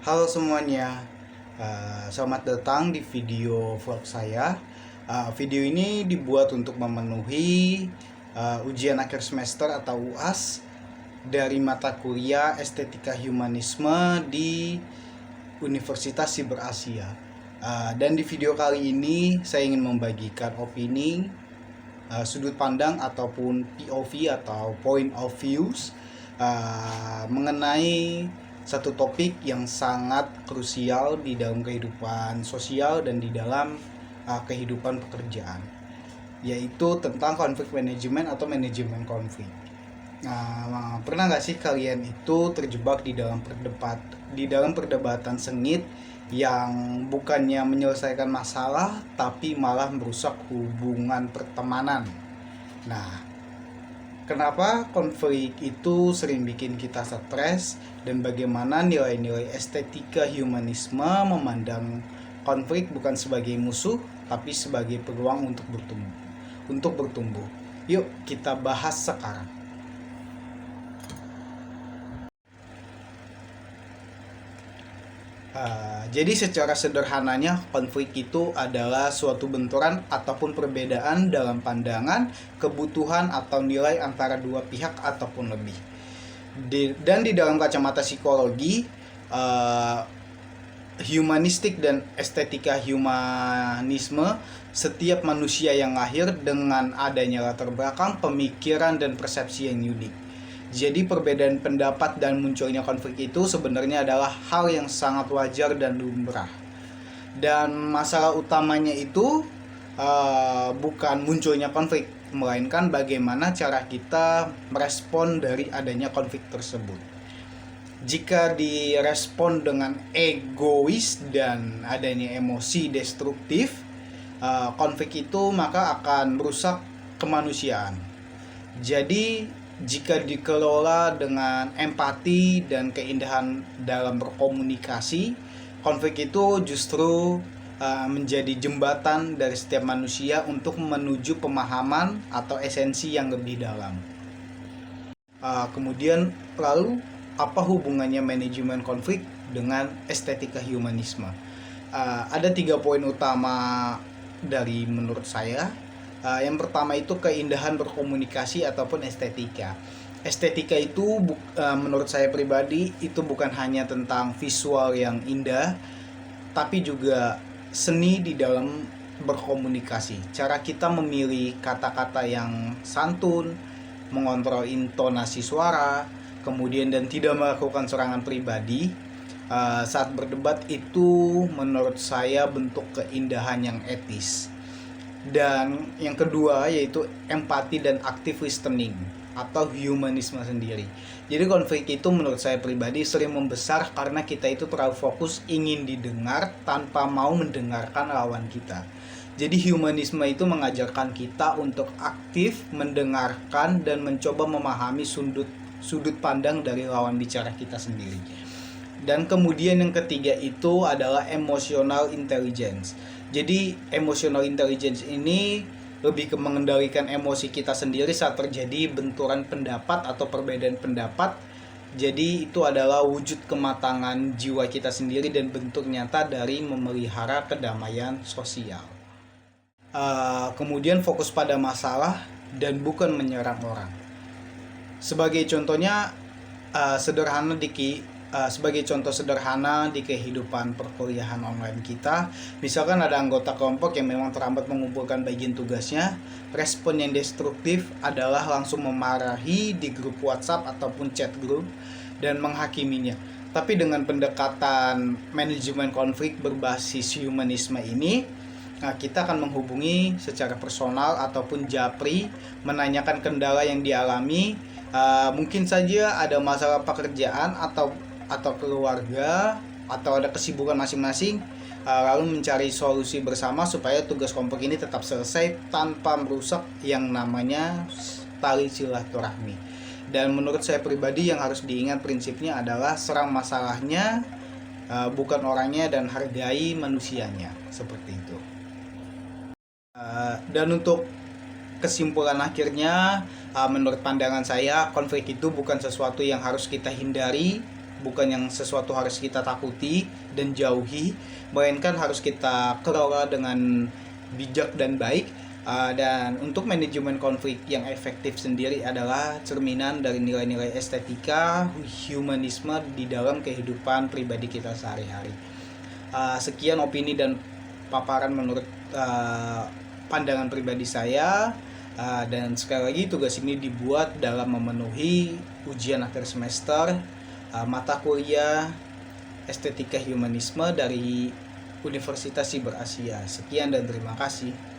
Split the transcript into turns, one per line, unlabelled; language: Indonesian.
Halo semuanya, selamat datang di video vlog saya. Video ini dibuat untuk memenuhi ujian akhir semester atau UAS dari mata kuliah Estetika Humanisme di Universitas Siber Asia. Dan di video kali ini saya ingin membagikan opini, sudut pandang ataupun POV atau point of views mengenai satu topik yang sangat krusial di dalam kehidupan sosial dan di dalam kehidupan pekerjaan, yaitu tentang konflik manajemen atau manajemen konflik. Nah, pernah nggak sih kalian itu terjebak di dalam perdebatan sengit yang bukannya menyelesaikan masalah tapi malah merusak hubungan pertemanan? Nah, kenapa konflik itu sering bikin kita stres dan bagaimana nilai-nilai estetika humanisme memandang konflik bukan sebagai musuh tapi sebagai peluang untuk bertumbuh. Yuk kita bahas sekarang. Jadi secara sederhananya konflik itu adalah suatu benturan ataupun perbedaan dalam pandangan, kebutuhan atau nilai antara dua pihak ataupun lebih. Dan di dalam kacamata psikologi, humanistik dan estetika humanisme, setiap manusia yang lahir dengan adanya latar belakang, pemikiran dan persepsi yang unik. Jadi perbedaan pendapat dan munculnya konflik itu sebenarnya adalah hal yang sangat wajar dan lumrah. Dan masalah utamanya itu bukan munculnya konflik, melainkan bagaimana cara kita merespon dari adanya konflik tersebut. Jika direspon dengan egois dan adanya emosi destruktif, konflik itu maka akan merusak kemanusiaan. Jadi jika dikelola dengan empati dan keindahan dalam berkomunikasi, konflik itu justru menjadi jembatan dari setiap manusia untuk menuju pemahaman atau esensi yang lebih dalam. Kemudian lalu apa hubungannya manajemen konflik dengan estetika humanisme? Ada 3 poin utama dari menurut saya. Yang pertama itu keindahan berkomunikasi ataupun estetika. Estetika itu menurut saya pribadi itu bukan hanya tentang visual yang indah, tapi juga seni di dalam berkomunikasi. Cara kita memilih kata-kata yang santun, mengontrol intonasi suara, kemudian dan tidak melakukan serangan pribadi saat berdebat itu menurut saya bentuk keindahan yang etis. Dan yang kedua yaitu empati dan active listening atau humanisme sendiri. Jadi konflik itu menurut saya pribadi sering membesar karena kita itu terlalu fokus ingin didengar tanpa mau mendengarkan lawan kita. Jadi humanisme itu mengajarkan kita untuk aktif mendengarkan dan mencoba memahami sudut pandang dari lawan bicara kita sendiri. Dan kemudian yang ketiga itu adalah emotional intelligence. Jadi emotional intelligence ini lebih ke mengendalikan emosi kita sendiri saat terjadi benturan pendapat atau perbedaan pendapat. Jadi itu adalah wujud kematangan jiwa kita sendiri dan bentuk nyata dari memelihara kedamaian sosial. Kemudian fokus pada masalah dan bukan menyerang orang. Sebagai contoh sederhana di kehidupan perkuliahan online kita, misalkan ada anggota kelompok yang memang terlambat mengumpulkan bagian tugasnya, respon yang destruktif adalah langsung memarahi di grup WhatsApp ataupun chat grup dan menghakiminya. Tapi dengan pendekatan manajemen konflik berbasis humanisme ini, kita akan menghubungi secara personal ataupun japri, menanyakan kendala yang dialami. Mungkin saja ada masalah pekerjaan atau keluarga atau ada kesibukan masing-masing, lalu mencari solusi bersama supaya tugas kelompok ini tetap selesai tanpa merusak yang namanya tali silaturahmi. Dan menurut saya pribadi yang harus diingat prinsipnya adalah serang masalahnya, bukan orangnya, dan hargai manusianya, seperti itu. Dan untuk kesimpulan akhirnya, menurut pandangan saya konflik itu bukan sesuatu yang harus kita hindari, bukan yang sesuatu harus kita takuti dan jauhi, melainkan harus kita kelola dengan bijak dan baik. Dan untuk manajemen konflik yang efektif sendiri adalah cerminan dari nilai-nilai estetika humanisme di dalam kehidupan pribadi kita sehari-hari. Sekian opini dan paparan menurut pandangan pribadi saya. Dan sekali lagi, tugas ini dibuat dalam memenuhi ujian akhir semester mata kuliah Estetika Humanisme dari Universitas Siber Asia. Sekian dan terima kasih.